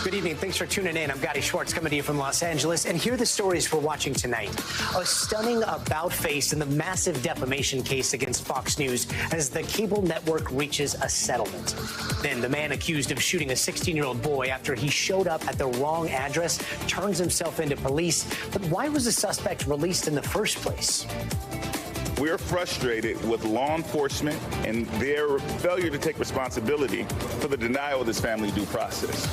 Good evening. Thanks for tuning in. I'm Gadi Schwartz coming to you from Los Angeles. And here are the stories we're watching tonight. A stunning about-face in the massive defamation case against Fox News as the cable network reaches a settlement. Then the man accused of shooting a 16-year-old boy after he showed up at the wrong address turns himself into police. But why was the suspect released in the first place? We're frustrated with law enforcement and their failure to take responsibility for the denial of this family due process.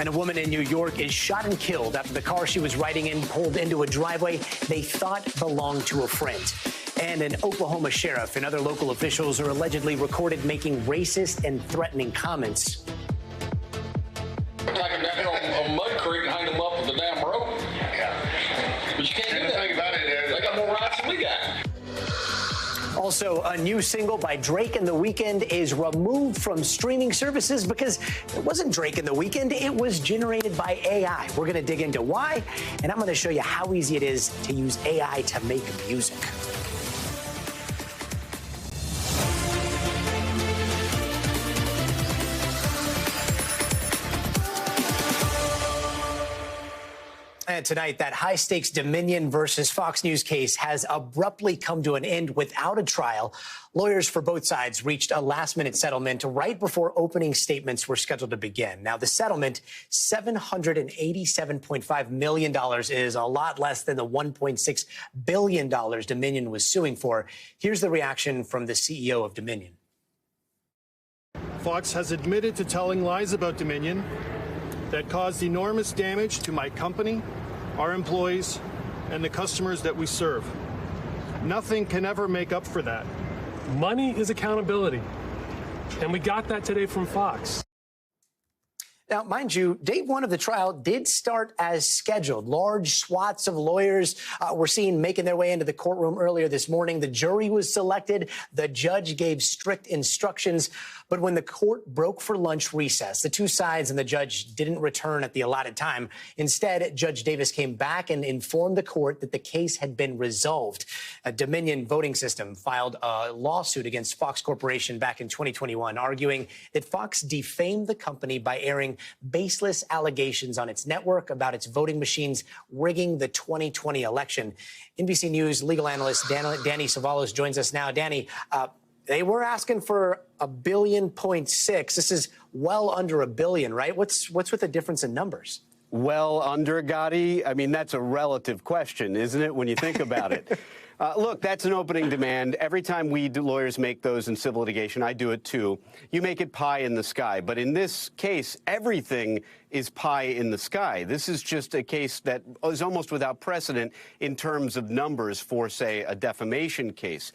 And a woman in New York is shot and killed after the car she was riding in pulled into a driveway they thought belonged to a friend. And an Oklahoma sheriff and other local officials are allegedly recorded making racist and threatening comments. Take them down here on Mud Creek and hang them up with the damn rope. Yeah. But you can't do that. Think about it, they got more rights than we got. Also, a new single by Drake and The Weeknd is removed from streaming services because it wasn't Drake and The Weeknd, it was generated by AI. We're going to dig into why, and I'm going to show you how easy it is to use AI to make music. And tonight, that high-stakes Dominion versus Fox News case has abruptly come to an end without a trial. Lawyers for both sides reached a last-minute settlement right before opening statements were scheduled to begin. Now, the settlement, $787.5 million, is a lot less than the $1.6 billion Dominion was suing for. Here's the reaction from the CEO of Dominion. Fox has admitted to telling lies about Dominion that caused enormous damage to my company, our employees, and the customers that we serve. Nothing can ever make up for that. Money is accountability, and we got that today from Fox. Now, mind you, day one of the trial did start as scheduled. Large swaths of lawyers were seen making their way into the courtroom earlier this morning. The jury was selected. The judge gave strict instructions. But when the court broke for lunch recess, the two sides and the judge didn't return at the allotted time. Instead, Judge Davis came back and informed the court that the case had been resolved. A Dominion voting system filed a lawsuit against Fox Corporation back in 2021, arguing that Fox defamed the company by airing baseless allegations on its network about its voting machines rigging the 2020 election. NBC News legal analyst Danny Savalos joins us now. Danny, they were asking for $1.6 billion. This is well under $1 billion, right? What's with the difference in numbers? Well under, Gadi? I mean, that's a relative question, isn't it, when you think about it? Look, that's an opening demand. Every time we lawyers make those in civil litigation, I do it too, you make it pie in the sky. But in this case, everything is pie in the sky. This is just a case that is almost without precedent in terms of numbers for, say, a defamation case.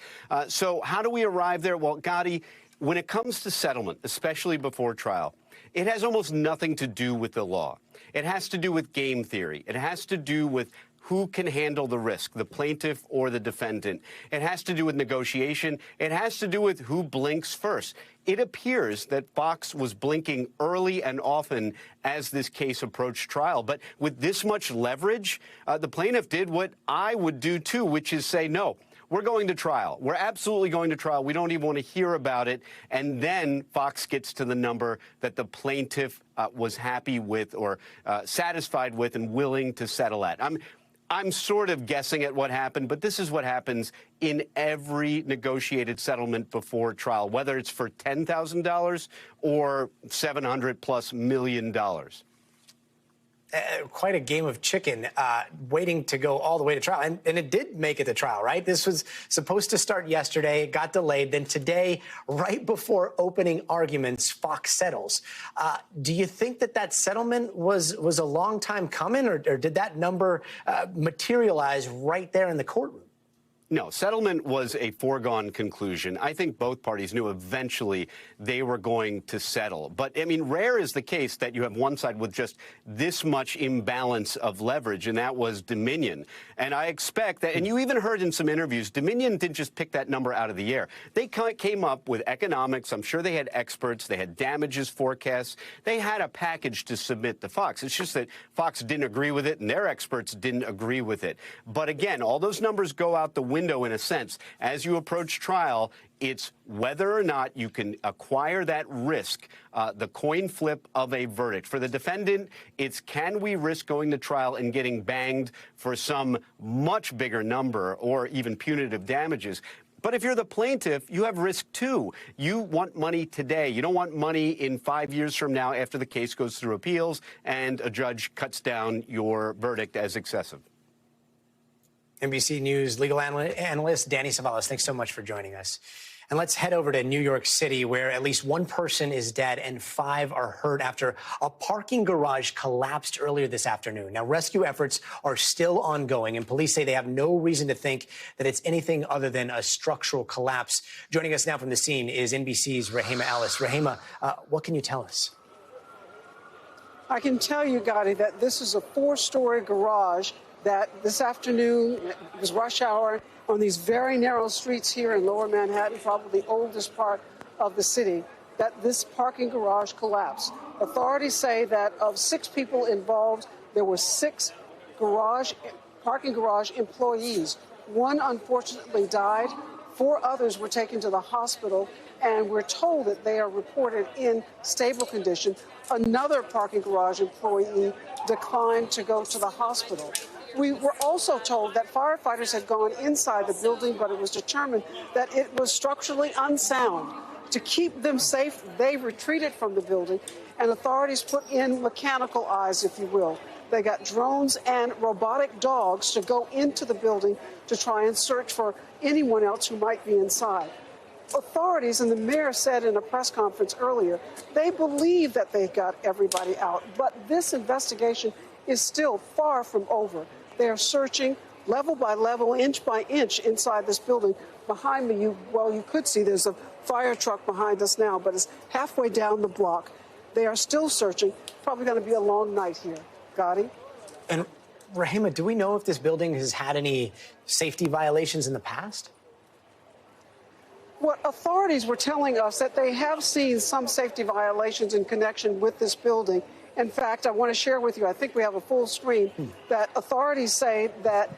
So how do we arrive there? Well, Gadi, when it comes to settlement, especially before trial, it has almost nothing to do with the law. It has to do with game theory. It has to do with who can handle the risk, the plaintiff or the defendant. It has to do with negotiation. It has to do with who blinks first. It appears that Fox was blinking early and often as this case approached trial. But with this much leverage, the plaintiff did what I would do, too, which is say, no, we're going to trial. We're absolutely going to trial. We don't even want to hear about it. And then Fox gets to the number that the plaintiff was happy with or satisfied with and willing to settle at. I'm sort of guessing at what happened, but this is what happens in every negotiated settlement before trial, whether it's for $10,000 or $700+ million. Quite a game of chicken waiting to go all the way to trial. And it did make it to trial, right? This was supposed to start yesterday. It got delayed. Then today, right before opening arguments, Fox settles. Do you think that settlement was a long time coming, or did that number materialize right there in the courtroom? No, settlement was a foregone conclusion. I think both parties knew eventually they were going to settle. But, I mean, rare is the case that you have one side with just this much imbalance of leverage, and that was Dominion. And I expect that, and you even heard in some interviews, Dominion didn't just pick that number out of the air. They came up with economics. I'm sure they had experts. They had damages forecasts. They had a package to submit to Fox. It's just that Fox didn't agree with it, and their experts didn't agree with it. But, again, all those numbers go out the window window in a sense. As you approach trial, it's whether or not you can acquire that risk, the coin flip of a verdict. For the defendant, it's can we risk going to trial and getting banged for some much bigger number or even punitive damages? But if you're the plaintiff, you have risk too. You want money today. You don't want money in 5 years from now after the case goes through appeals and a judge cuts down your verdict as excessive. NBC News legal analyst Danny Savalas, thanks so much for joining us. And let's head over to New York City, where at least one person is dead and 5 are hurt after a parking garage collapsed earlier this afternoon. Now, rescue efforts are still ongoing, and police say they have no reason to think that it's anything other than a structural collapse. Joining us now from the scene is NBC's Rahima Ellis. Rahima, what can you tell us? I can tell you, Gadi, that this is a 4-story garage that this afternoon, it was rush hour, on these very narrow streets here in Lower Manhattan, probably the oldest part of the city, that this parking garage collapsed. Authorities say that of 6 people involved, there were 6 parking garage employees. 1 unfortunately died. 4 others were taken to the hospital, and we're told that they are reported in stable condition. Another parking garage employee declined to go to the hospital. We were also told that firefighters had gone inside the building, but it was determined that it was structurally unsound. To keep them safe, they retreated from the building, and authorities put in mechanical eyes, if you will. They got drones and robotic dogs to go into the building to try and search for anyone else who might be inside. Authorities, and the mayor said in a press conference earlier, they believe that they got everybody out, but this investigation is still far from over. They are searching level by level, inch by inch inside this building. Behind me, you could see there's a fire truck behind us now, but it's halfway down the block. They are still searching. Probably going to be a long night here. Gadi? And Rahima, do we know if this building has had any safety violations in the past? What authorities were telling us that they have seen some safety violations in connection with this building. In fact, I want to share with you, I think we have a full screen, that authorities say that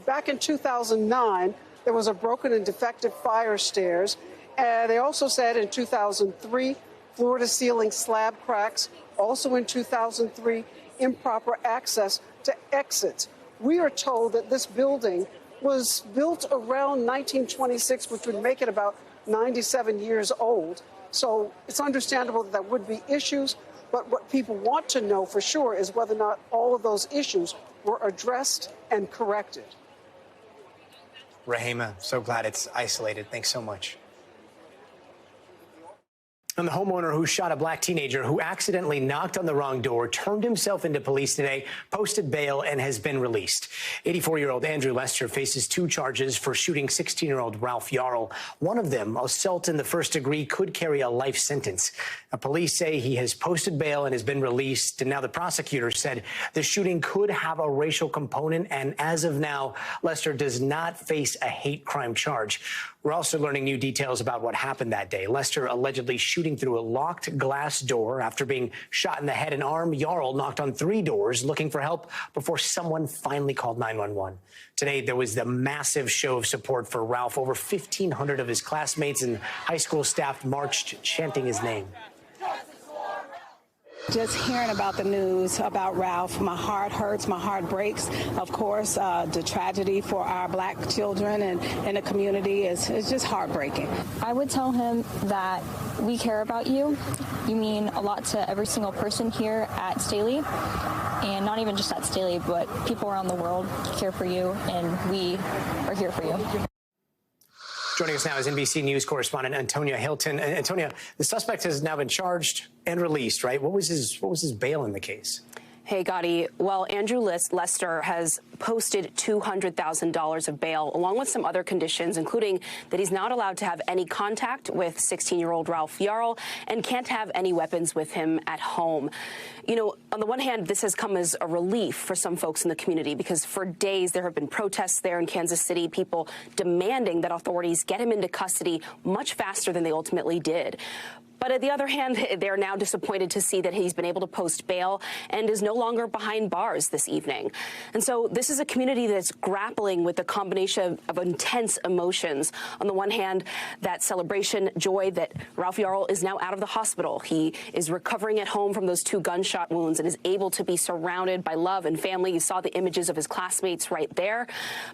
back in 2009, there was a broken and defective fire stairs. And they also said in 2003, floor-to-ceiling slab cracks. Also in 2003, improper access to exits. We are told that this building was built around 1926, which would make it about 97 years old. So it's understandable that there would be issues. But what people want to know for sure is whether or not all of those issues were addressed and corrected. Rahima, so glad it's isolated. Thanks so much. And the homeowner who shot a black teenager who accidentally knocked on the wrong door turned himself into police today, posted bail, and has been released. 84-year-old Andrew Lester faces 2 charges for shooting 16-year-old Ralph Yarl. One of them, assault in the first degree, could carry a life sentence. Now, police say he has posted bail and has been released. And now the prosecutor said the shooting could have a racial component. And as of now, Lester does not face a hate crime charge. We're also learning new details about what happened that day. Lester allegedly shooting through a locked glass door after being shot in the head and arm. Yarl knocked on 3 doors looking for help before someone finally called 911. Today, there was the massive show of support for Ralph. Over 1,500 of his classmates and high school staff marched, chanting his name. Just hearing about the news about Ralph, my heart hurts, my heart breaks. Of course, the tragedy for our black children and the community is just heartbreaking. I would tell him that we care about you. You mean a lot to every single person here at Staley, and not even just at Staley, but people around the world care for you, and we are here for you. Joining us now is NBC News correspondent Antonia Hilton. Antonia, the suspect has now been charged and released, right? What was his bail in the case? Hey, Gadi. Well, Andrew Lester has posted $200,000 of bail, along with some other conditions, including that he's not allowed to have any contact with 16-year-old Ralph Yarl and can't have any weapons with him at home. You know, on the one hand, this has come as a relief for some folks in the community because for days there have been protests there in Kansas City, people demanding that authorities get him into custody much faster than they ultimately did. But on the other hand, they're now disappointed to see that he's been able to post bail and is no longer behind bars this evening. And so this this is a community that's grappling with a combination of intense emotions. On the one hand, that celebration, joy that Ralph Yarl is now out of the hospital. He is recovering at home from those 2 gunshot wounds and is able to be surrounded by love and family. You saw the images of his classmates right there.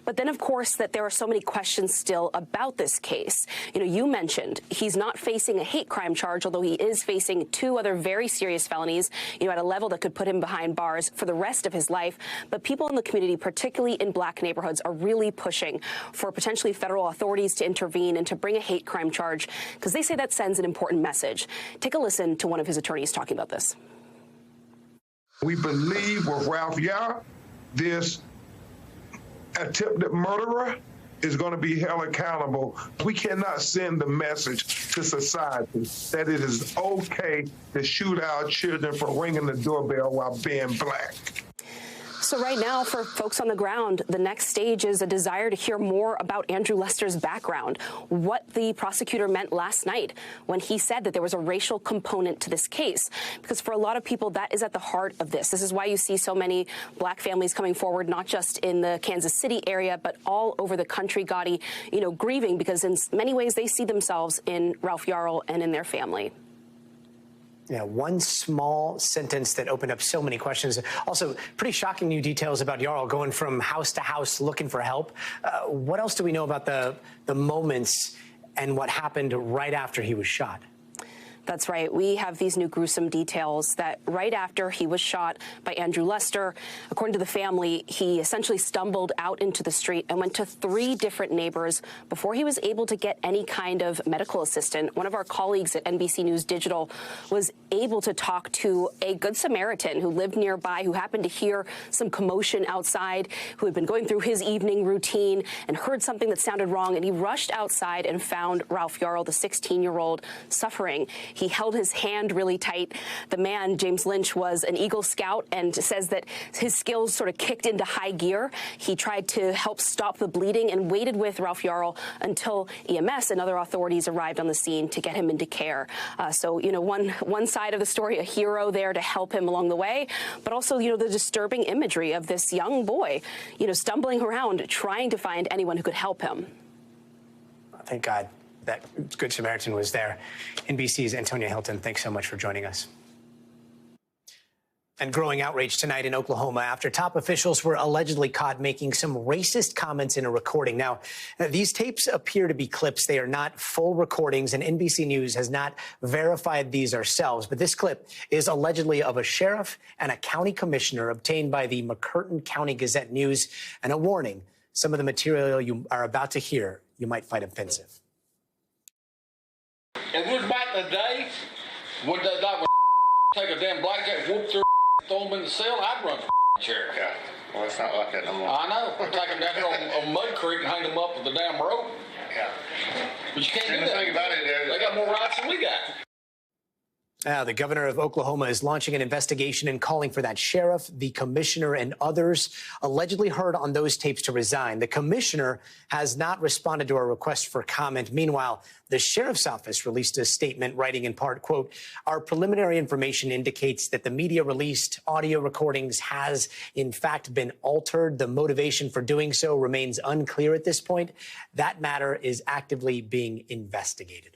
But then, of course, that there are so many questions still about this case. You mentioned he's not facing a hate crime charge, although he is facing 2 other very serious felonies, at a level that could put him behind bars for the rest of his life. But people in the community, particularly in black neighborhoods, are really pushing for potentially federal authorities to intervene and to bring a hate crime charge, because they say that sends an important message. Take a listen to one of his attorneys talking about this. We believe with Ralph Yarl, this attempted murderer is going to be held accountable. We cannot send the message to society that it is okay to shoot our children for ringing the doorbell while being black. So right now, for folks on the ground, the next stage is a desire to hear more about Andrew Lester's background, what the prosecutor meant last night when he said that there was a racial component to this case. Because for a lot of people, that is at the heart of this. This is why you see so many black families coming forward, not just in the Kansas City area, but all over the country, Gadi, grieving, because in many ways they see themselves in Ralph Yarl and in their family. Yeah, one small sentence that opened up so many questions. Also, pretty shocking new details about Yarl going from house to house looking for help. What else do we know about the moments and what happened right after he was shot? That's right. We have these new gruesome details that right after he was shot by Andrew Lester, according to the family, he essentially stumbled out into the street and went to 3 different neighbors before he was able to get any kind of medical assistance. One of our colleagues at NBC News Digital was able to talk to a Good Samaritan who lived nearby, who happened to hear some commotion outside, who had been going through his evening routine and heard something that sounded wrong. And he rushed outside and found Ralph Yarl, the 16-year-old, suffering. He held his hand really tight. The man, James Lynch, was an Eagle Scout and says that his skills sort of kicked into high gear. He tried to help stop the bleeding and waited with Ralph Yarl until EMS and other authorities arrived on the scene to get him into care. So, one side of the story, a hero there to help him along the way, but also, the disturbing imagery of this young boy, stumbling around trying to find anyone who could help him. Thank God that Good Samaritan was there. NBC's Antonia Hilton, thanks so much for joining us. And growing outrage tonight in Oklahoma after top officials were allegedly caught making some racist comments in a recording. Now, these tapes appear to be clips. They are not full recordings, and NBC News has not verified these ourselves. But this clip is allegedly of a sheriff and a county commissioner obtained by the McCurtain County Gazette News. And a warning, some of the material you are about to hear, you might find offensive. If it was back in the day, would they take a damn blackjack, whoop their throw them in the cell, I'd run the chair. Yeah, well, it's not like that no more. I know. Take them down here on Mud Creek and hang them up with the damn rope. Yeah. But you can't do And the that. thing about it is, They got more rights than we got. The governor of Oklahoma is launching an investigation and calling for that sheriff, the commissioner, and others allegedly heard on those tapes to resign. The commissioner has not responded to our request for comment. Meanwhile, the sheriff's office released a statement writing in part, quote, "Our preliminary information indicates that the media released audio recordings has in fact been altered. The motivation for doing so remains unclear at this point. That matter is actively being investigated."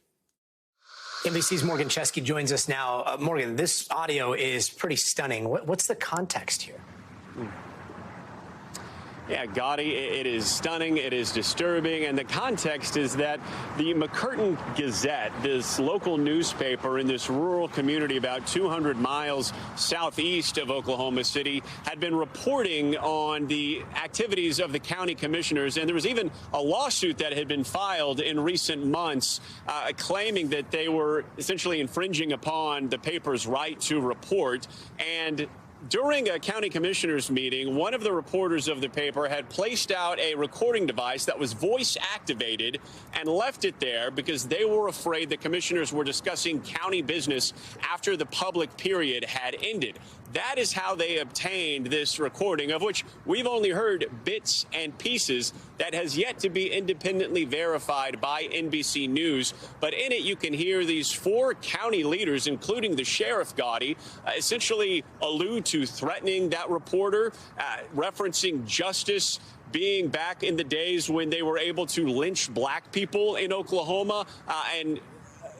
NBC's Morgan Chesky joins us now. Morgan, this audio is pretty stunning. What's the context here? Yeah, Gadi, it is stunning, it is disturbing, and the context is that the McCurtain Gazette, this local newspaper in this rural community about 200 miles southeast of Oklahoma City, had been reporting on the activities of the county commissioners, and there was even a lawsuit that had been filed in recent months claiming that they were essentially infringing upon the paper's right to report. And during a county commissioners meeting, one of the reporters of the paper had placed out a recording device that was voice activated and left it there because they were afraid the commissioners were discussing county business after the public period had ended. That is how they obtained this recording, of which we've only heard bits and pieces, that has yet to be independently verified by NBC News. But in it, you can hear these 4 county leaders, including the sheriff, Gadi, essentially allude to threatening that reporter, referencing justice being back in the days when they were able to lynch black people in Oklahoma, and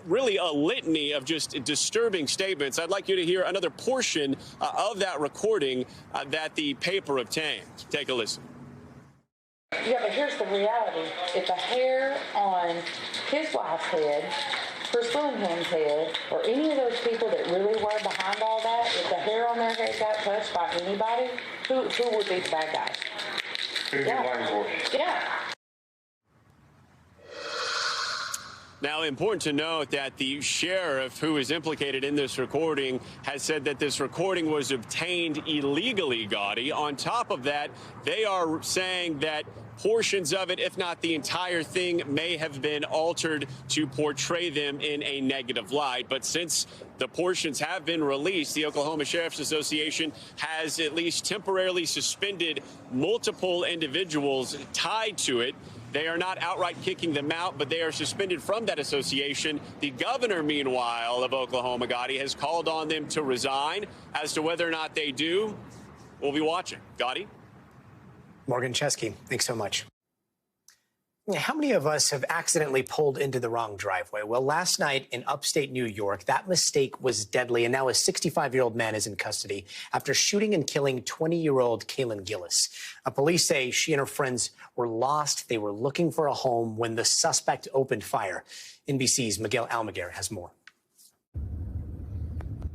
really a litany of just disturbing statements. I'd like you to hear another portion of that recording that the paper obtained. Take a listen. Yeah, but here's the reality. If the hair on his wife's head, Chris Willingham's head, or any of those people that really were behind all that, if the hair on their head got touched by anybody, who would be the bad guys? Yeah. Now, important to note that the sheriff who is implicated in this recording has said that this recording was obtained illegally, Gadi. On top of that, they are saying that portions of it, if not the entire thing, may have been altered to portray them in a negative light. But since the portions have been released, the Oklahoma Sheriff's Association has at least temporarily suspended multiple individuals tied to it. They are not outright kicking them out, but they are suspended from that association. The governor, meanwhile, of Oklahoma, Gadi, has called on them to resign. As to whether or not they do, we'll be watching. Gadi? Morgan Chesky, thanks so much. How many of us have accidentally pulled into the wrong driveway? Well, last night in upstate New York, that mistake was deadly, and now a 65-year-old man is in custody after shooting and killing 20-year-old Kaylin Gillis. Police say she and her friends were lost. They were looking for a home when the suspect opened fire. NBC's Miguel Almaguer has more.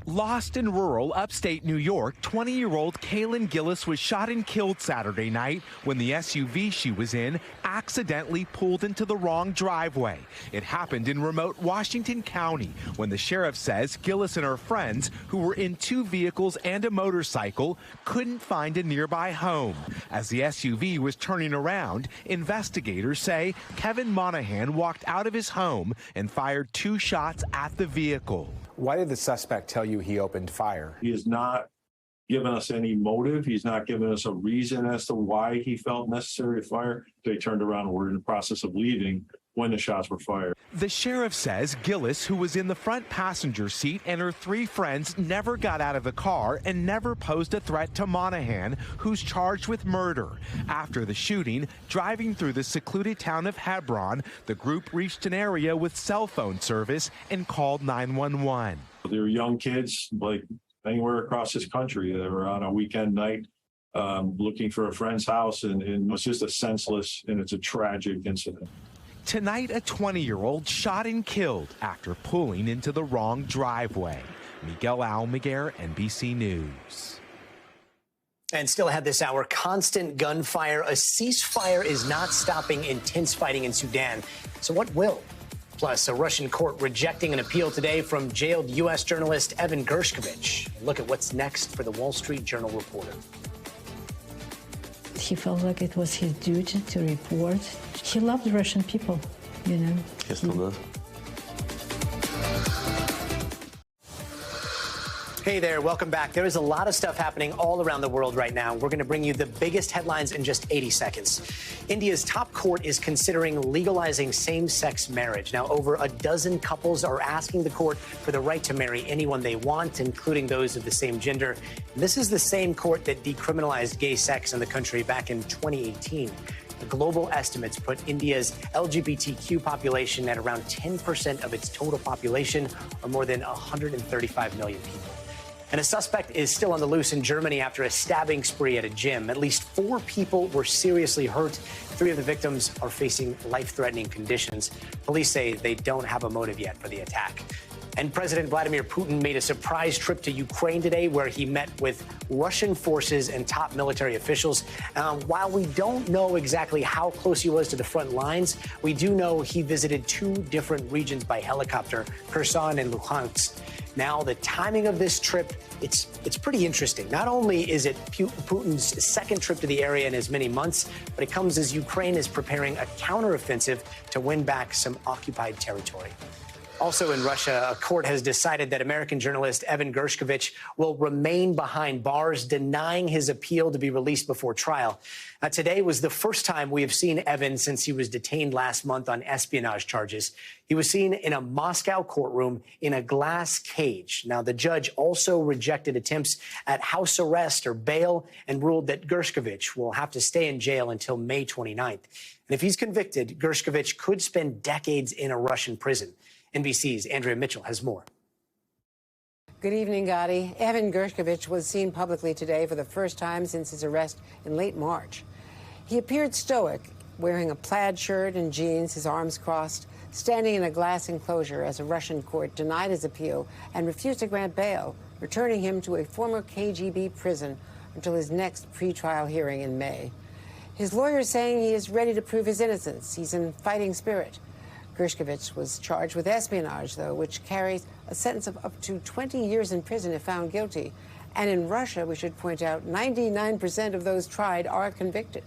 Lost in rural upstate New York, 20-year-old Kaylin Gillis was shot and killed Saturday night when the SUV she was in accidentally pulled into the wrong driveway. It happened in remote Washington County when the sheriff says Gillis and her friends, who were in 2 vehicles and a motorcycle, couldn't find a nearby home. As the SUV was turning around, investigators say Kevin Monahan walked out of his home and fired 2 shots at the vehicle. Why did the suspect tell you he opened fire? He has not given us any motive. He's not given us a reason as to why he felt necessary to fire. They turned around and were in the process of leaving when the shots were fired. The sheriff says Gillis, who was in the front passenger seat, and her 3 friends never got out of the car and never posed a threat to Monahan, who's charged with murder. After the shooting, driving through the secluded town of Hebron, the group reached an area with cell phone service and called 911. They were young kids, like anywhere across this country. They were on a weekend night looking for a friend's house, and it was just a senseless and it's a tragic incident. Tonight, a 20-year-old shot and killed after pulling into the wrong driveway. Miguel Almaguer, NBC News. And still ahead this hour, constant gunfire. A ceasefire is not stopping intense fighting in Sudan. So what will? Plus, a Russian court rejecting an appeal today from jailed U.S. journalist Evan Gershkovich. Look at what's next for the Wall Street Journal reporter. He felt like it was his duty to report. He loved Russian people, you know. He still does. Hey there, welcome back. There is a lot of stuff happening all around the world right now. We're going to bring you the biggest headlines in just 80 seconds. India's top court is considering legalizing same-sex marriage. Now, over a dozen couples are asking the court for the right to marry anyone they want, including those of the same gender. This is the same court that decriminalized gay sex in the country back in 2018. The global estimates put India's LGBTQ population at around 10% of its total population, or more than 135 million people. And a suspect is still on the loose in Germany after a stabbing spree at a gym. At least 4 people were seriously hurt. 3 of the victims are facing life-threatening conditions. Police say they don't have a motive yet for the attack. And President Vladimir Putin made a surprise trip to Ukraine today where he met with Russian forces and top military officials. While we don't know exactly how close he was to the front lines, we do know he visited 2 different regions by helicopter, Kherson and Luhansk. Now, the timing of this trip, it's pretty interesting. Not only is it Putin's second trip to the area in as many months, but it comes as Ukraine is preparing a counteroffensive to win back some occupied territory. Also in Russia, a court has decided that American journalist Evan Gershkovich will remain behind bars, denying his appeal to be released before trial. Today was the first time we have seen Evan since he was detained last month on espionage charges. He was seen in a Moscow courtroom in a glass cage. Now, the judge also rejected attempts at house arrest or bail and ruled that Gershkovich will have to stay in jail until May 29th. And if he's convicted, Gershkovich could spend decades in a Russian prison. NBC's Andrea Mitchell has more. Good evening, Gadi. Evan Gershkovich was seen publicly today for the first time since his arrest in late March. He appeared stoic, wearing a plaid shirt and jeans, his arms crossed, standing in a glass enclosure as a Russian court denied his appeal and refused to grant bail, returning him to a former KGB prison until his next pretrial hearing in May. His lawyer is saying he is ready to prove his innocence. He's in fighting spirit. Gershkovich was charged with espionage, though, which carries a sentence of up to 20 years in prison if found guilty. And in Russia, we should point out, 99% of those tried are convicted.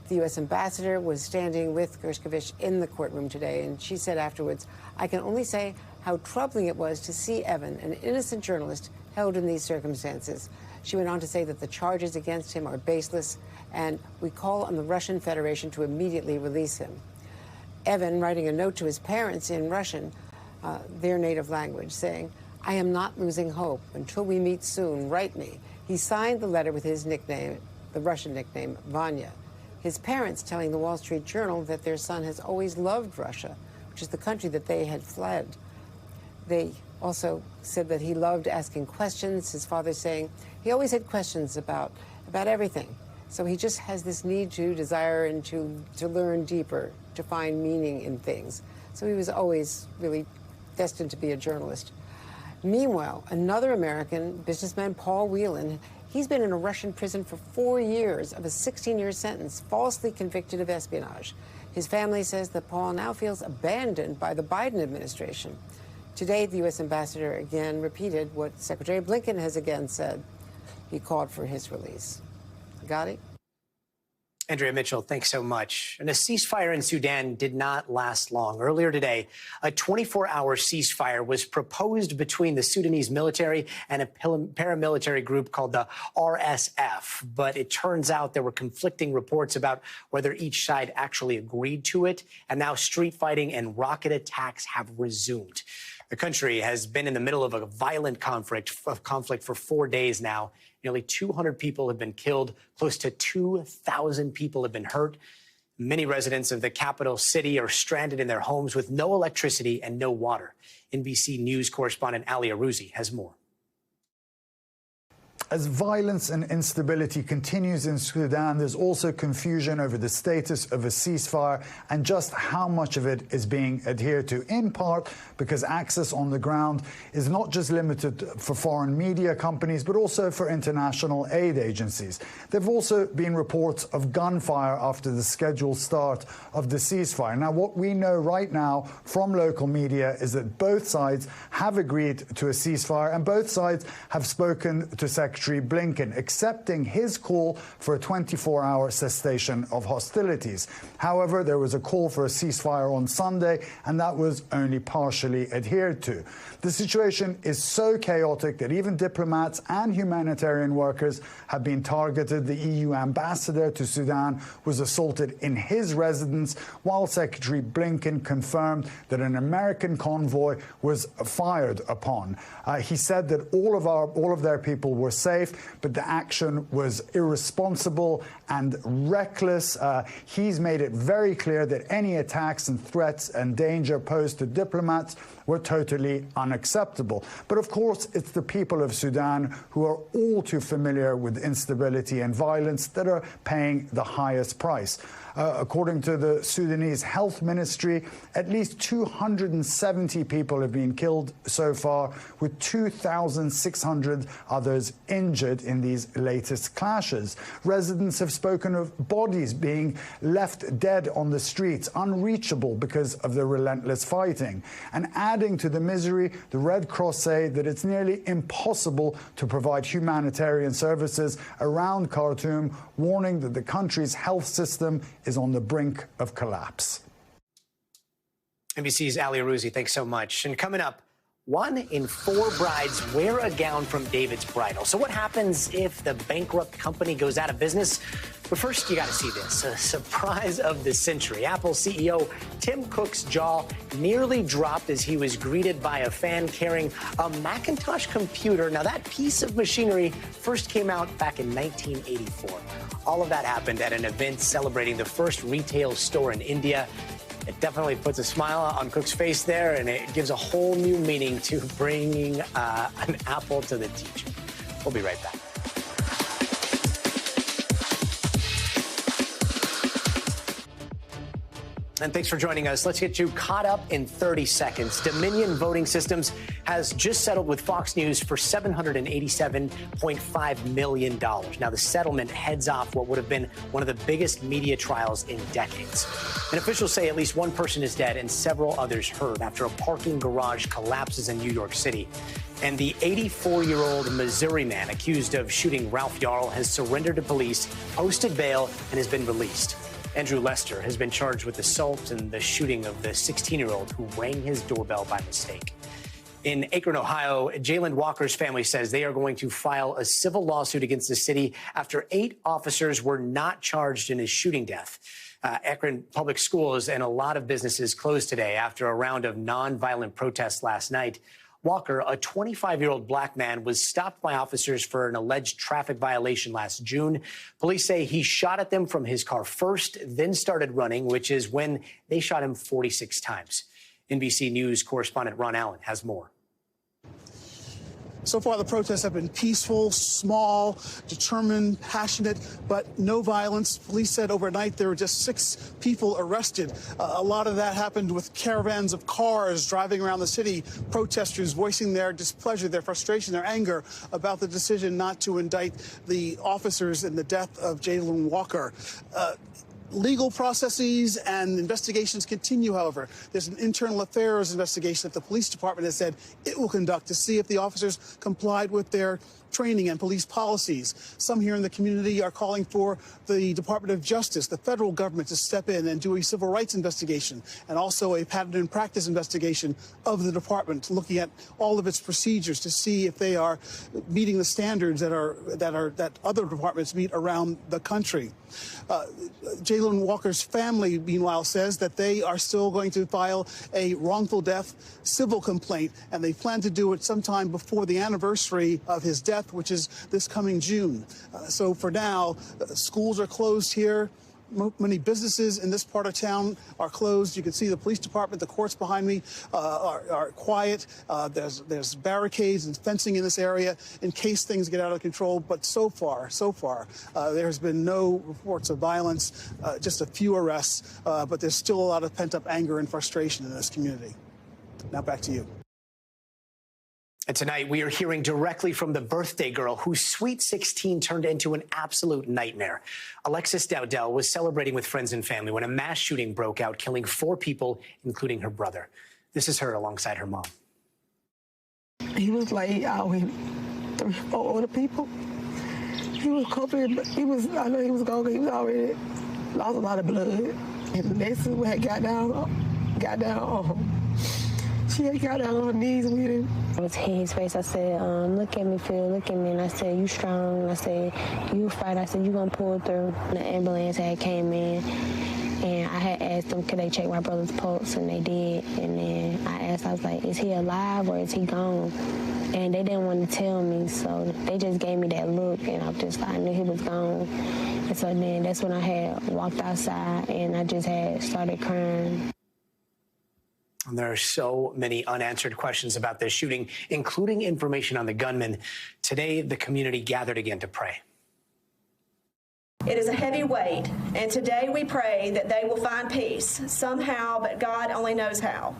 The U.S. ambassador was standing with Gershkovich in the courtroom today, and she said afterwards, "I can only say how troubling it was to see Evan, an innocent journalist, held in these circumstances." She went on to say that the charges against him are baseless, and we call on the Russian Federation to immediately release him. Evan writing a note to his parents in Russian, their native language, saying, "I am not losing hope. Until we meet soon, write me." He signed the letter with his nickname, the Russian nickname, Vanya. His parents telling the Wall Street Journal that their son has always loved Russia, which is the country that they had fled. They also said that he loved asking questions, his father saying he always had questions about everything. So he just has this need to desire and to learn deeper, to find meaning in things. So he was always really destined to be a journalist. Meanwhile, another American, businessman Paul Whelan, he's been in a Russian prison for 4 years of a 16-year sentence, falsely convicted of espionage. His family says that Paul now feels abandoned by the Biden administration. Today, the U.S. ambassador again repeated what Secretary Blinken has again said. He called for his release. Gadi? Andrea Mitchell, thanks so much. And a ceasefire in Sudan did not last long. Earlier today, a 24-hour ceasefire was proposed between the Sudanese military and a paramilitary group called the RSF. But it turns out there were conflicting reports about whether each side actually agreed to it. And now street fighting and rocket attacks have resumed. The country has been in the middle of a violent conflict for 4 days now. Nearly 200 people have been killed. Close to 2,000 people have been hurt. Many residents of the capital city are stranded in their homes with no electricity and no water. NBC News correspondent Ali Arouzi has more. As violence and instability continues in Sudan, there's also confusion over the status of a ceasefire and just how much of it is being adhered to, in part because access on the ground is not just limited for foreign media companies, but also for international aid agencies. There have also been reports of gunfire after the scheduled start of the ceasefire. Now, what we know right now from local media is that both sides have agreed to a ceasefire, and both sides have spoken to Secretary Blinken, accepting his call for a 24-hour cessation of hostilities. However, there was a call for a ceasefire on Sunday, and that was only partially adhered to. The situation is so chaotic that even diplomats and humanitarian workers have been targeted. The EU ambassador to Sudan was assaulted in his residence, while Secretary Blinken confirmed that an American convoy was fired upon. He said that all of their people were safe, but the action was irresponsible and reckless. He's made it very clear that any attacks and threats and danger posed to diplomats were totally unacceptable. But of course, it's the people of Sudan who are all too familiar with instability and violence that are paying the highest price. According to the Sudanese Health Ministry, at least 270 people have been killed so far, with 2,600 others injured in these latest clashes. Residents have spoken of bodies being left dead on the streets, unreachable because of the relentless fighting. And adding to the misery, the Red Cross say that it's nearly impossible to provide humanitarian services around Khartoum, warning that the country's health system is on the brink of collapse. NBC's Ali Arouzi, thanks so much. And coming up, 1 in 4 brides wear a gown from David's Bridal. So what happens if the bankrupt company goes out of business? But first, you got to see this, a surprise of the century. Apple CEO Tim Cook's jaw nearly dropped as he was greeted by a fan carrying a Macintosh computer. Now, that piece of machinery first came out back in 1984. All of that happened at an event celebrating the first retail store in India. It definitely puts a smile on Cook's face there, and it gives a whole new meaning to bringing an apple to the teacher. We'll be right back. And thanks for joining us. Let's get you caught up in 30 seconds. Dominion Voting Systems has just settled with Fox News for $787.5 million. Now, the settlement heads off what would have been one of the biggest media trials in decades. And officials say at least one person is dead and several others hurt after a parking garage collapses in New York City. And the 84-year-old Missouri man accused of shooting Ralph Yarl has surrendered to police, posted bail, and has been released. Andrew Lester has been charged with assault and the shooting of the 16-year-old who rang his doorbell by mistake. In Akron, Ohio, Jalen Walker's family says they are going to file a civil lawsuit against the city after 8 officers were not charged in his shooting death. Akron public schools and a lot of businesses closed today after a round of nonviolent protests last night. Walker, a 25-year-old black man, was stopped by officers for an alleged traffic violation last June. Police say he shot at them from his car first, then started running, which is when they shot him 46 times. NBC News correspondent Ron Allen has more. So far, the protests have been peaceful, small, determined, passionate, but no violence. Police said overnight there were just 6 people arrested. A lot of that happened with caravans of cars driving around the city, protesters voicing their displeasure, their frustration, their anger about the decision not to indict the officers in the death of Jalen Walker. Legal processes and investigations continue, however. There's an internal affairs investigation that the police department has said it will conduct to see if the officers complied with their training and police policies. Some here in the community are calling for the Department of Justice, the federal government, to step in and do a civil rights investigation and also a pattern and practice investigation of the department, looking at all of its procedures to see if they are meeting the standards that other departments meet around the country. Jalen Walker's family, meanwhile, says that they are still going to file a wrongful death civil complaint, and they plan to do it sometime before the anniversary of his death, which is this coming June. So for now, schools are closed here. Many businesses in this part of town are closed. You can see the police department, the courts behind me are quiet. There's barricades and fencing in this area in case things get out of control. But so far, there has been no reports of violence, just a few arrests. But there's still a lot of pent-up anger and frustration in this community. Now back to you. And tonight, we are hearing directly from the birthday girl whose sweet 16 turned into an absolute nightmare. Alexis Dowdell was celebrating with friends and family when a mass shooting broke out, killing 4 people, including her brother. This is her alongside her mom. He was laid out with 3 or 4 other people. He was coughing, but I know he was going, he was already lost a lot of blood. And the next thing we had got down, she had got down on her knees with him. I was hitting his face. I said, look at me, Phil, look at me. And I said, you strong. I said, you fight. I said, you gonna pull through. The ambulance had came in, and I had asked them, could they check my brother's pulse, and they did. And then I was like, is he alive or is he gone? And they didn't want to tell me, so they just gave me that look, and I knew he was gone. And so then that's when I had walked outside, and I just had started crying. And there are so many unanswered questions about this shooting, including information on the gunman. Today, the community gathered again to pray. It is a heavy weight, and today we pray that they will find peace somehow, but God only knows how.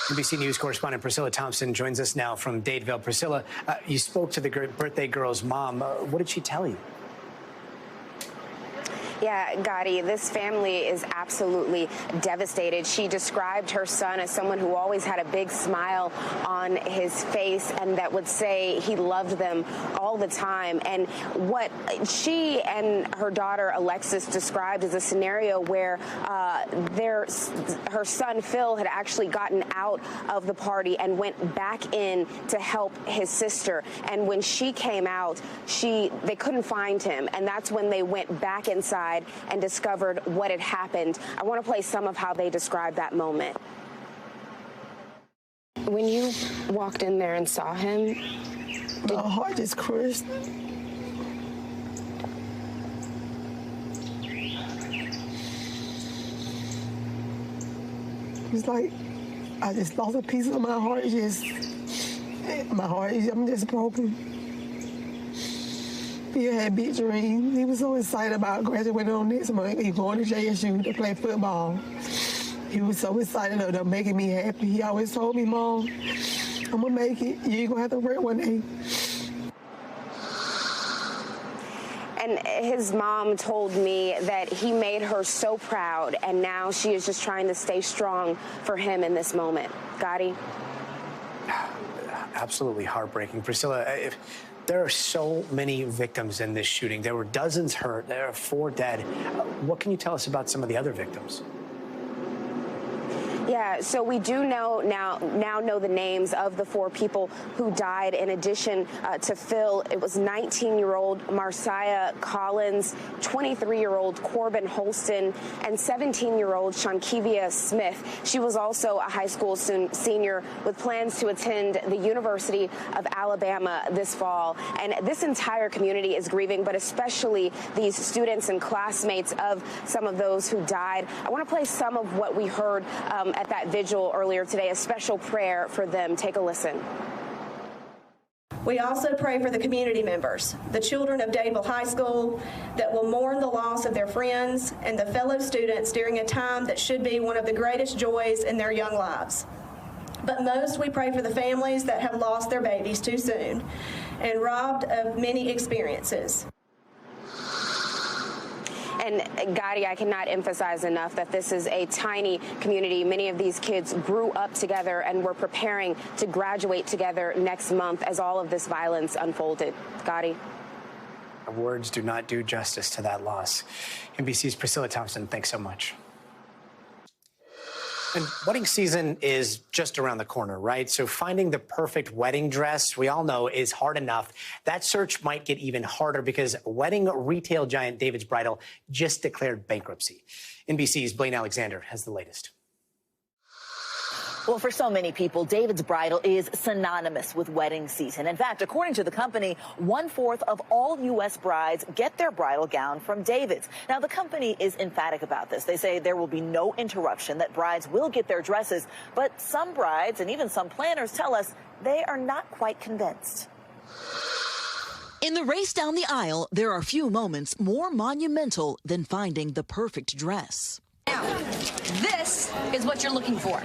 NBC News correspondent Priscilla Thompson joins us now from Dadeville. Priscilla, you spoke to the birthday girl's mom. What did she tell you? Yeah, Gadi, this family is absolutely devastated. She described her son as someone who always had a big smile on his face and that would say he loved them all the time. And what she and her daughter Alexis described is a scenario where her son Phil had actually gotten out of the party and went back in to help his sister. And when she came out, they couldn't find him. And that's when they went back inside and discovered what had happened. I want to play some of how they described that moment. When you walked in there and saw him, my heart just crushed. It's like I just lost a piece of my heart. I'm just broken. He had big dreams. He was so excited about graduating on next month. He going to JSU to play football. He was so excited about making me happy. He always told me, Mom, I'm going to make it. You ain't going to have to work one day. And his mom told me that he made her so proud, and now she is just trying to stay strong for him in this moment. Gadi? Absolutely heartbreaking. Priscilla, there are so many victims in this shooting. There were dozens hurt. There are 4 dead. What can you tell us about some of the other victims? Yeah, so we do know now know the names of the 4 people who died. In addition to Phil, it was 19-year-old Marcia Collins, 23-year-old Corbin Holston, and 17-year-old Shankivia Smith. She was also a high school senior with plans to attend the University of Alabama this fall. And this entire community is grieving, but especially these students and classmates of some of those who died. I want to play some of what we heard at that vigil earlier today, a special prayer for them. Take a listen. We also pray for the community members, the children of Dadeville High School that will mourn the loss of their friends and the fellow students during a time that should be one of the greatest joys in their young lives. But most, we pray for the families that have lost their babies too soon and robbed of many experiences. And Gadi, I cannot emphasize enough that this is a tiny community. Many of these kids grew up together and were preparing to graduate together next month as all of this violence unfolded. Gadi? Words do not do justice to that loss. NBC's Priscilla Thompson, thanks so much. And wedding season is just around the corner, right? So finding the perfect wedding dress, we all know, is hard enough. That search might get even harder because wedding retail giant David's Bridal just declared bankruptcy. NBC's Blaine Alexander has the latest. Well, for so many people, David's Bridal is synonymous with wedding season. In fact, according to the company, 1/4 of all U.S. brides get their bridal gown from David's. Now, the company is emphatic about this. They say there will be no interruption, that brides will get their dresses. But some brides and even some planners tell us they are not quite convinced. In the race down the aisle, there are few moments more monumental than finding the perfect dress. Now, this is what you're looking for.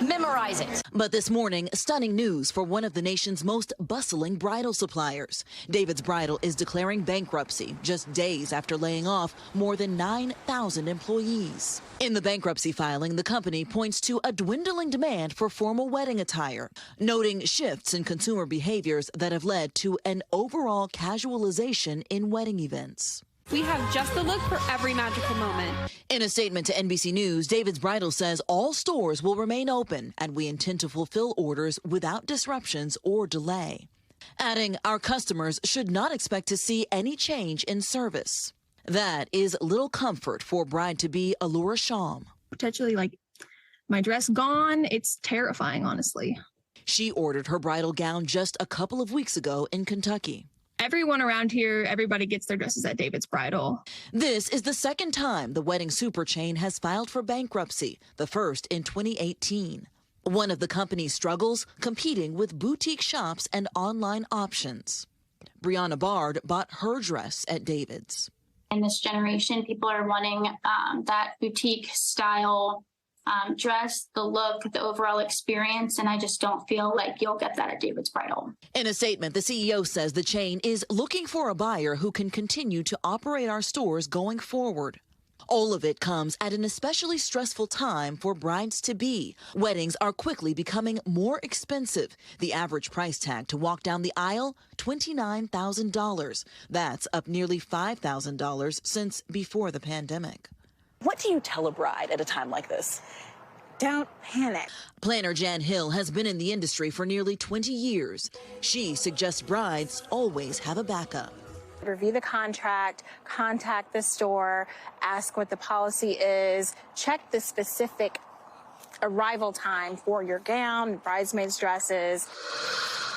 Memorize it. But this morning, stunning news for one of the nation's most bustling bridal suppliers. David's Bridal is declaring bankruptcy just days after laying off more than 9,000 employees. In the bankruptcy filing, the company points to a dwindling demand for formal wedding attire, noting shifts in consumer behaviors that have led to an overall casualization in wedding events. We have just the look for every magical moment. In a statement to NBC News, David's Bridal says all stores will remain open and we intend to fulfill orders without disruptions or delay. Adding, our customers should not expect to see any change in service. That is little comfort for bride-to-be Allura Sham. Potentially, like, my dress gone. It's terrifying, honestly. She ordered her bridal gown just a couple of weeks ago in Kentucky. Everyone around here, everybody gets their dresses at David's Bridal. This is the second time the wedding super chain has filed for bankruptcy, the first in 2018. One of the company's struggles, competing with boutique shops and online options. Brianna Bard bought her dress at David's. In this generation, people are wanting that boutique style dress, the look, the overall experience, and I just don't feel like you'll get that at David's Bridal. In a statement, the CEO says the chain is looking for a buyer who can continue to operate our stores going forward. All of it comes at an especially stressful time for brides-to-be. Weddings are quickly becoming more expensive. The average price tag to walk down the aisle, $29,000. That's up nearly $5,000 since before the pandemic. What do you tell a bride at a time like this? Don't panic. Planner Jan Hill has been in the industry for nearly 20 years. She suggests brides always have a backup. Review the contract, contact the store, ask what the policy is, check the specific arrival time for your gown, bridesmaids' dresses.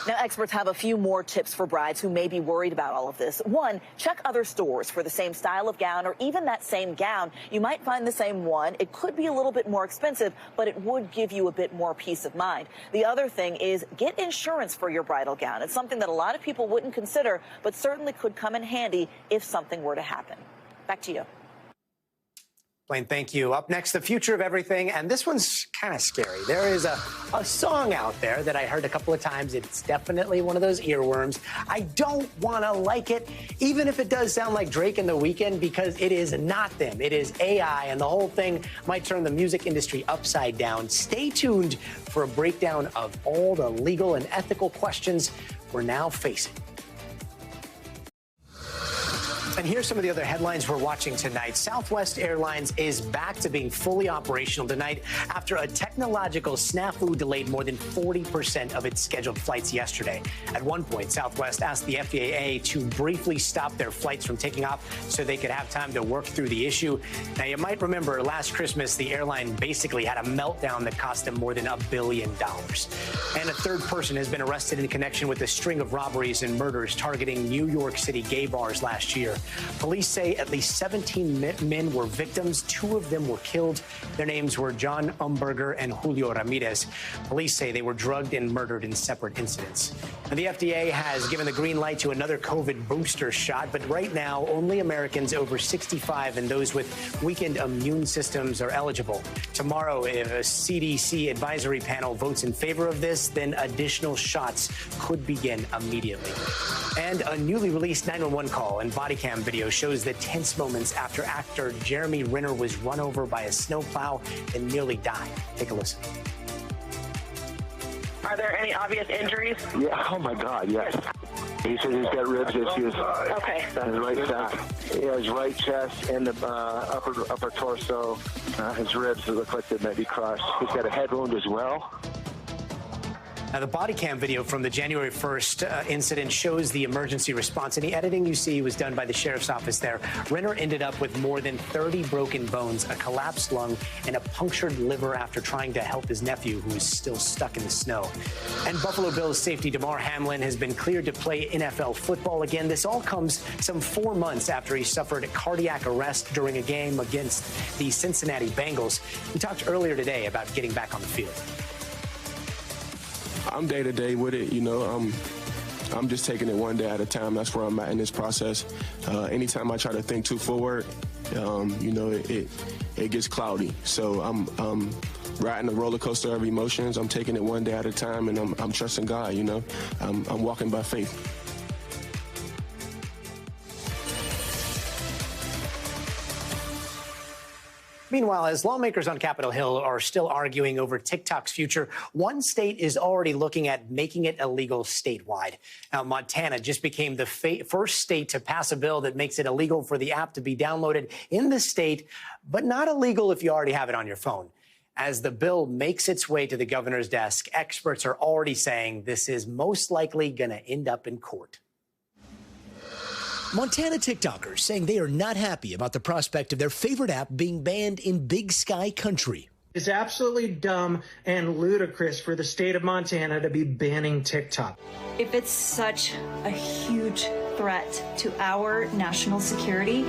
Now, experts have a few more tips for brides who may be worried about all of this. One, check other stores for the same style of gown or even that same gown. You might find the same one. It could be a little bit more expensive, but it would give you a bit more peace of mind. The other thing is get insurance for your bridal gown. It's something that a lot of people wouldn't consider, but certainly could come in handy if something were to happen. Back to you. Blaine, thank you. Up next, the future of everything, and this one's kind of scary. There is a song out there that I heard a couple of times. It's definitely one of those earworms. I don't want to like it, even if it does sound like Drake and The Weeknd, because it is not them. It is AI, and the whole thing might turn the music industry upside down. Stay tuned for a breakdown of all the legal and ethical questions we're now facing. And here's some of the other headlines we're watching tonight. Southwest Airlines is back to being fully operational tonight after a technological snafu delayed more than 40% of its scheduled flights yesterday. At one point, Southwest asked the FAA to briefly stop their flights from taking off so they could have time to work through the issue. Now, you might remember last Christmas, the airline basically had a meltdown that cost them more than $1 billion. And a third person has been arrested in connection with a string of robberies and murders targeting New York City gay bars last year. Police say at least 17 men were victims. 2 of them were killed. Their names were John Umberger and Julio Ramirez. Police say they were drugged and murdered in separate incidents. And the FDA has given the green light to another COVID booster shot, but right now only Americans over 65 and those with weakened immune systems are eligible. Tomorrow, if a CDC advisory panel votes in favor of this, then additional shots could begin immediately. And a newly released 911 call and body cam video shows the tense moments after actor Jeremy Renner was run over by a snowplow and nearly died. Take a listen. Are there any obvious injuries? Yeah, oh my God, yes. He says he's got ribs issues. Okay. On his right side. Yeah, his right chest and the upper torso. His ribs look like they might be crushed. He's got a head wound as well. Now, the body cam video from the January 1st incident shows the emergency response. Any editing you see was done by the sheriff's office there. Renner ended up with more than 30 broken bones, a collapsed lung, and a punctured liver after trying to help his nephew, who is still stuck in the snow. And Buffalo Bills safety Damar Hamlin has been cleared to play NFL football again. This all comes some 4 months after he suffered cardiac arrest during a game against the Cincinnati Bengals. We talked earlier today about getting back on the field. I'm day to day with it, you know. I'm just taking it one day at a time. That's where I'm at in this process. Anytime I try to think too forward, you know, it gets cloudy. So I'm riding the roller coaster of emotions. I'm taking it one day at a time, and I'm trusting God. You know, I'm walking by faith. Meanwhile, as lawmakers on Capitol Hill are still arguing over TikTok's future, one state is already looking at making it illegal statewide. Now, Montana just became the first state to pass a bill that makes it illegal for the app to be downloaded in the state, but not illegal if you already have it on your phone. As the bill makes its way to the governor's desk, experts are already saying this is most likely going to end up in court. Montana TikTokers saying they are not happy about the prospect of their favorite app being banned in Big Sky country. It's absolutely dumb and ludicrous for the state of Montana to be banning TikTok. If it's such a huge threat to our national security,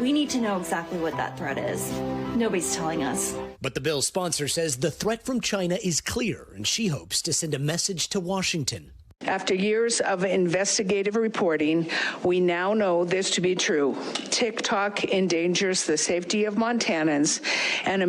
we need to know exactly what that threat is. Nobody's telling us. But the bill's sponsor says the threat from China is clear, and she hopes to send a message to Washington. After years of investigative reporting, we now know this to be true. TikTok endangers the safety of Montanans and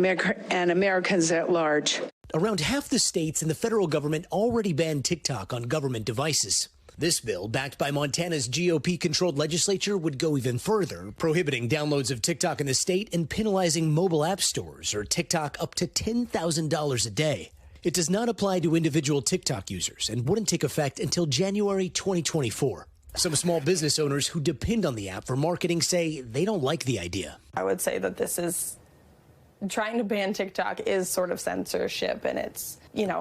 Americans at large. Around half the states and the federal government already banned TikTok on government devices. This bill, backed by Montana's GOP-controlled legislature, would go even further, prohibiting downloads of TikTok in the state and penalizing mobile app stores or TikTok up to $10,000 a day. It does not apply to individual TikTok users and wouldn't take effect until January 2024. Some small business owners who depend on the app for marketing say they don't like the idea. I would say that this is trying to ban TikTok is sort of censorship in its,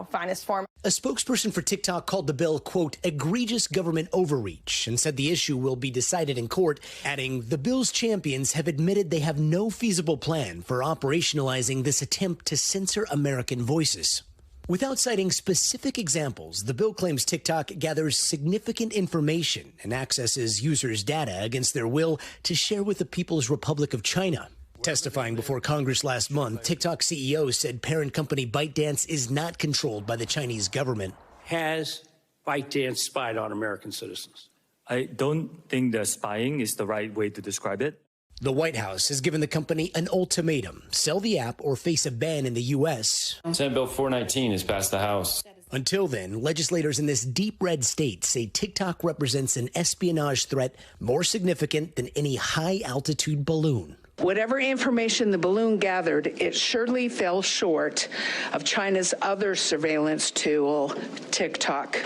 finest form. A spokesperson for TikTok called the bill, quote, egregious government overreach, and said the issue will be decided in court, adding the bill's champions have admitted they have no feasible plan for operationalizing this attempt to censor American voices. Without citing specific examples, the bill claims TikTok gathers significant information and accesses users' data against their will to share with the People's Republic of China. Testifying before Congress last month, TikTok CEO said parent company ByteDance is not controlled by the Chinese government. Has ByteDance spied on American citizens? I don't think that spying is the right way to describe it. The White House has given the company an ultimatum: sell the app or face a ban in the U.S. Senate Bill 419 has passed the House. Until then, legislators in this deep red state say TikTok represents an espionage threat more significant than any high-altitude balloon. Whatever information the balloon gathered, it surely fell short of China's other surveillance tool, TikTok.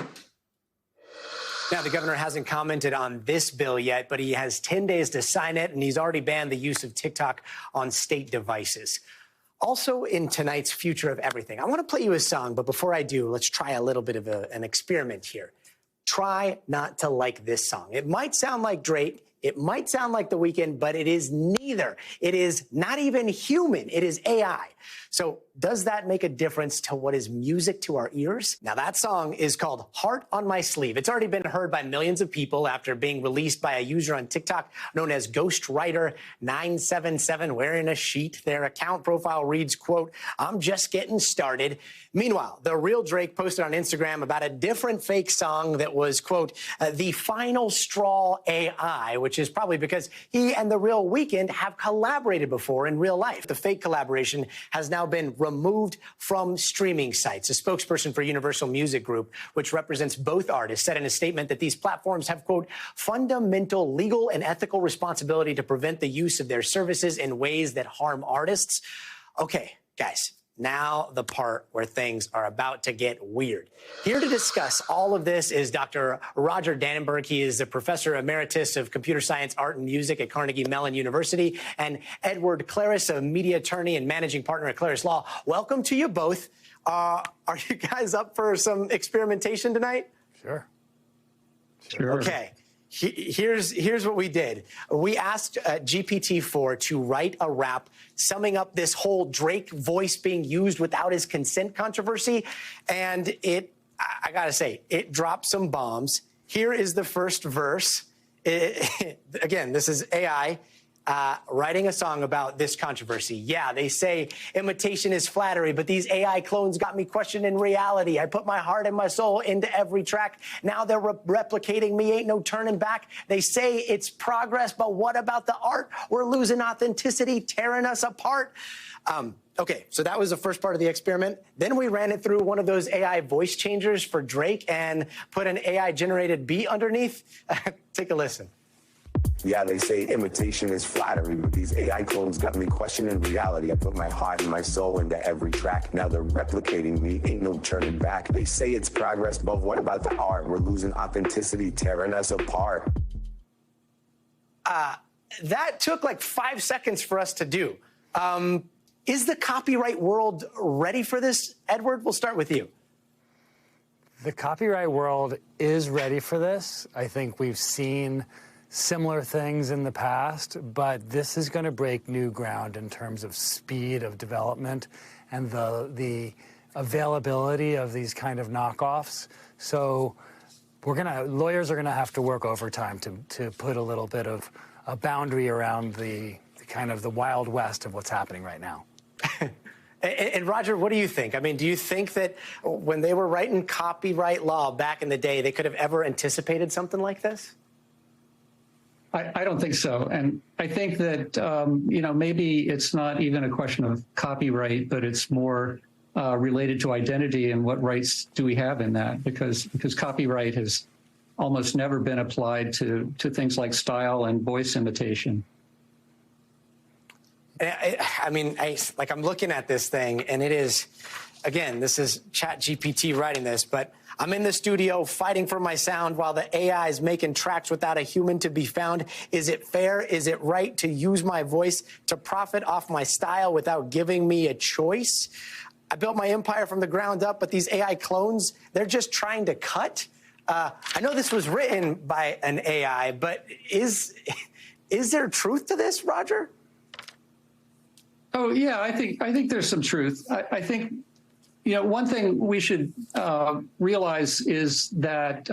Now, the governor hasn't commented on this bill yet, but he has 10 days to sign it, and he's already banned the use of TikTok on state devices. Also in tonight's Future of Everything, I want to play you a song, but before I do, let's try a little bit of an experiment here. Try not to like this song. It might sound like Drake. It might sound like The Weeknd, but it is neither. It is not even human. It is AI. So does that make a difference to what is music to our ears? Now, that song is called Heart on My Sleeve. It's already been heard by millions of people after being released by a user on TikTok known as Ghostwriter977 wearing a sheet. Their account profile reads, quote, I'm just getting started. Meanwhile, the real Drake posted on Instagram about a different fake song that was, quote, the final straw AI, which is probably because he and the real Weeknd have collaborated before in real life. The fake collaboration has now been removed from streaming sites. A spokesperson for Universal Music Group, which represents both artists, said in a statement that these platforms have, quote, fundamental legal and ethical responsibility to prevent the use of their services in ways that harm artists. Okay, guys. Now the part where things are about to get weird. Here to discuss all of this is Dr. Roger Dannenberg. He is a professor emeritus of computer science, art, and music at Carnegie Mellon University, and Edward Claris, a media attorney and managing partner at Claris Law. Welcome to you both. Are you guys up for some experimentation tonight? Sure. Okay. Here's what we did. We asked GPT-4 to write a rap summing up this whole Drake voice being used without his consent controversy. And I gotta say, it dropped some bombs. Here is the first verse. Again, this is AI writing a song about this controversy. Yeah, they say imitation is flattery, but these AI clones got me questioning reality. I put my heart and my soul into every track. Now they're replicating me, ain't no turning back. They say it's progress, but what about the art? We're losing authenticity, tearing us apart. Okay, so that was the first part of the experiment. Then we ran it through one of those AI voice changers for Drake and put an AI-generated beat underneath. Take a listen. Yeah, they say imitation is flattery, but these AI clones got me questioning reality. I put my heart and my soul into every track. Now they're replicating me, ain't no turning back. They say it's progress, but what about the art? We're losing authenticity, tearing us apart. That took like 5 seconds for us to do. Is the copyright world ready for this? Edward, we'll start with you. The copyright world is ready for this. I think we've seen similar things in the past, but this is going to break new ground in terms of speed of development and the availability of these kind of knockoffs. So lawyers are going to have to work overtime to put a little bit of a boundary around the kind of the Wild West of what's happening right now. And Roger, what do you think? I mean, do you think that when they were writing copyright law back in the day, they could have ever anticipated something like this? I don't think so. And I think that, maybe it's not even a question of copyright, but it's more related to identity and what rights do we have in that, because copyright has almost never been applied to things like style and voice imitation. I'm looking at this thing, and it is, again, this is ChatGPT writing this, but I'm in the studio fighting for my sound while the AI is making tracks without a human to be found. Is it fair? Is it right to use my voice to profit off my style without giving me a choice? I built my empire from the ground up, but these AI clones, they're just trying to cut. I know this was written by an AI, but is there truth to this, Roger? Oh, yeah, I think there's some truth. I think, one thing we should realize is that,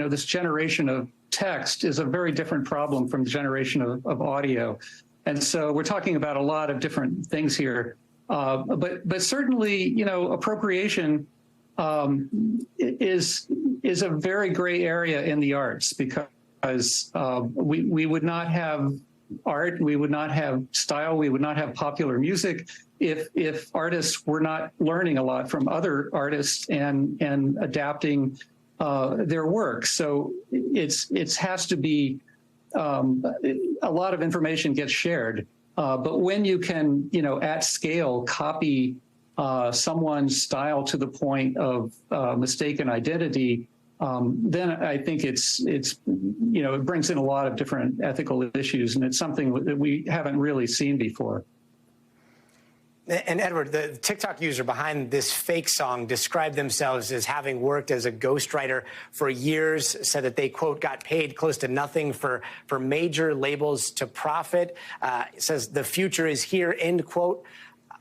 this generation of text is a very different problem from the generation of audio. And so we're talking about a lot of different things here. But certainly, appropriation is a very gray area in the arts, because we would not have art, we would not have style, we would not have popular music if artists were not learning a lot from other artists and adapting their work. So it has to be a lot of information gets shared. But when you can, at scale, copy someone's style to the point of mistaken identity, then I think it brings in a lot of different ethical issues, and it's something that we haven't really seen before. And Edward, the TikTok user behind this fake song described themselves as having worked as a ghostwriter for years, said that they, quote, got paid close to nothing for major labels to profit. Says the future is here, end quote.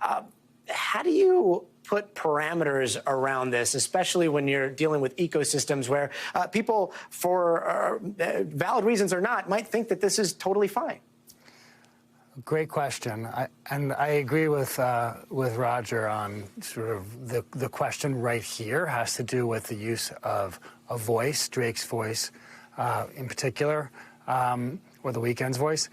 How do you put parameters around this, especially when you're dealing with ecosystems where people, for valid reasons or not, might think that this is totally fine? Great question. I agree with Roger on sort of the question right here has to do with the use of a voice, Drake's voice in particular, or The Weeknd's voice.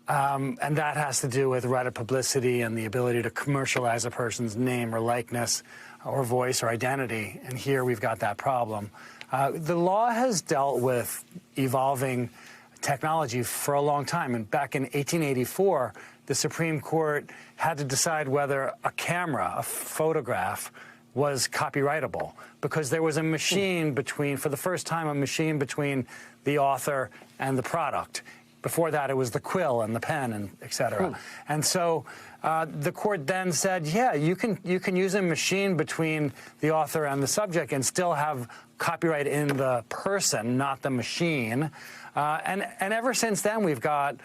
And that has to do with right of publicity and the ability to commercialize a person's name or likeness or voice or identity. And here we've got that problem. The law has dealt with evolving technology for a long time. And back in 1884, the Supreme Court had to decide whether a camera, a photograph, was copyrightable because there was a machine between, for the first time, a machine between the author and the product. Before that, it was the quill and the pen, and et cetera. And so the court then said, yeah, you can use a machine between the author and the subject and still have copyright in the person, not the machine. And ever since then, we've got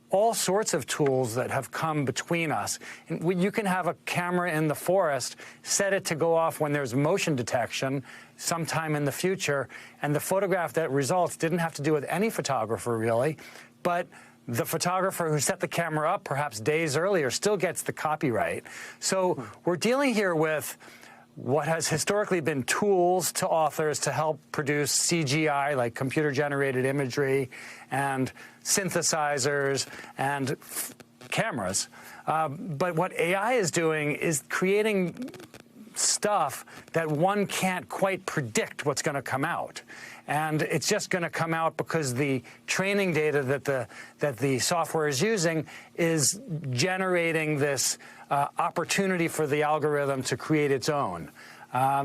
all sorts of tools that have come between us. You can have a camera in the forest, set it to go off when there's motion detection sometime in the future, and the photograph that results didn't have to do with any photographer, really, but the photographer who set the camera up perhaps days earlier still gets the copyright. So we're dealing here with what has historically been tools to authors to help produce CGI, like computer-generated imagery, and synthesizers and cameras. But what AI is doing is creating stuff that one can't quite predict what's going to come out. And it's just going to come out because the training data that the software is using is generating this opportunity for the algorithm to create its own.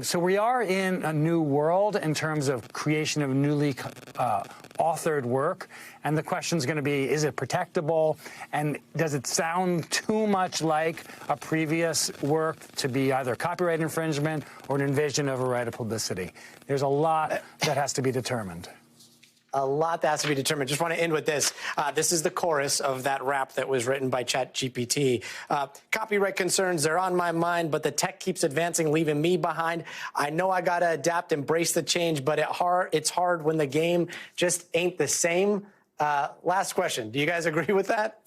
So we are in a new world in terms of creation of newly authored work. And the question is going to be, is it protectable? And does it sound too much like a previous work to be either copyright infringement or an invasion of a right of publicity? There's a lot that has to be determined. A lot that has to be determined. Just want to end with this. This is the chorus of that rap that was written by ChatGPT. Copyright concerns, they're on my mind, but the tech keeps advancing, leaving me behind. I know I got to adapt, embrace the change, but it's hard when the game just ain't the same. Last question. Do you guys agree with that?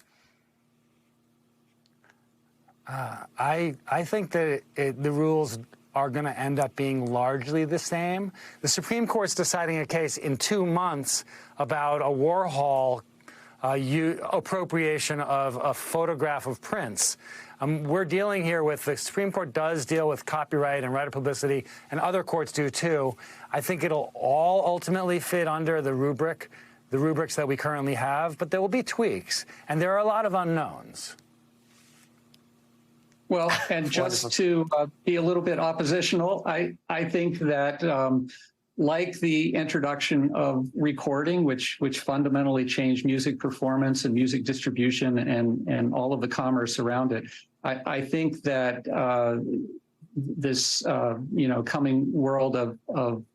I think that the rules are going to end up being largely the same. The Supreme Court's deciding a case in 2 months about a Warhol appropriation of a photograph of Prince. We're dealing here with, the Supreme Court does deal with copyright and right of publicity, and other courts do too. I think it'll all ultimately fit under the rubrics that we currently have, but there will be tweaks, and there are a lot of unknowns. Well, and just to be a little bit oppositional, I think that like the introduction of recording, which fundamentally changed music performance and music distribution and all of the commerce around it, I think that this coming world of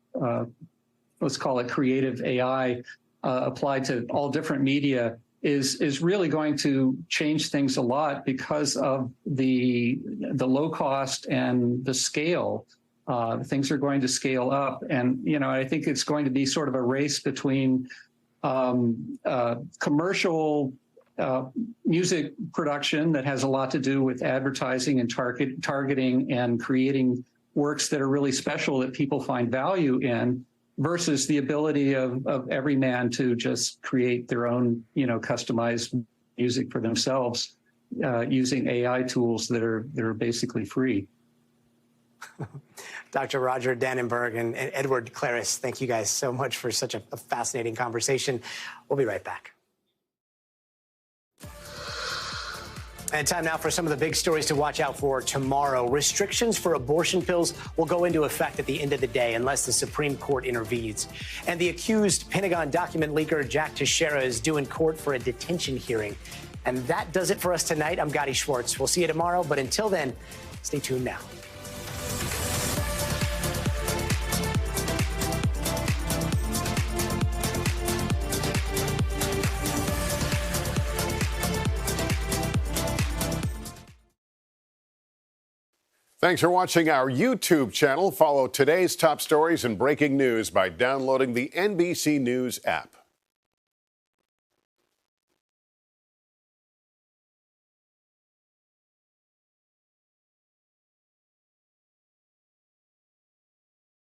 let's call it creative AI applied to all different media is really going to change things a lot because of the low cost and the scale. Things are going to scale up, and I think it's going to be sort of a race between commercial music production that has a lot to do with advertising and targeting and creating works that are really special that people find value in, versus the ability of every man to just create their own, customized music for themselves using AI tools that are basically free. Dr. Roger Dannenberg and Edward Claris, thank you guys so much for such a fascinating conversation. We'll be right back. And time now for some of the big stories to watch out for tomorrow. Restrictions for abortion pills will go into effect at the end of the day unless the Supreme Court intervenes. And the accused Pentagon document leaker Jack Teixeira is due in court for a detention hearing. And that does it for us tonight. I'm Gadi Schwartz. We'll see you tomorrow. But until then, stay tuned now. Thanks for watching our YouTube channel. Follow today's top stories and breaking news by downloading the NBC News app.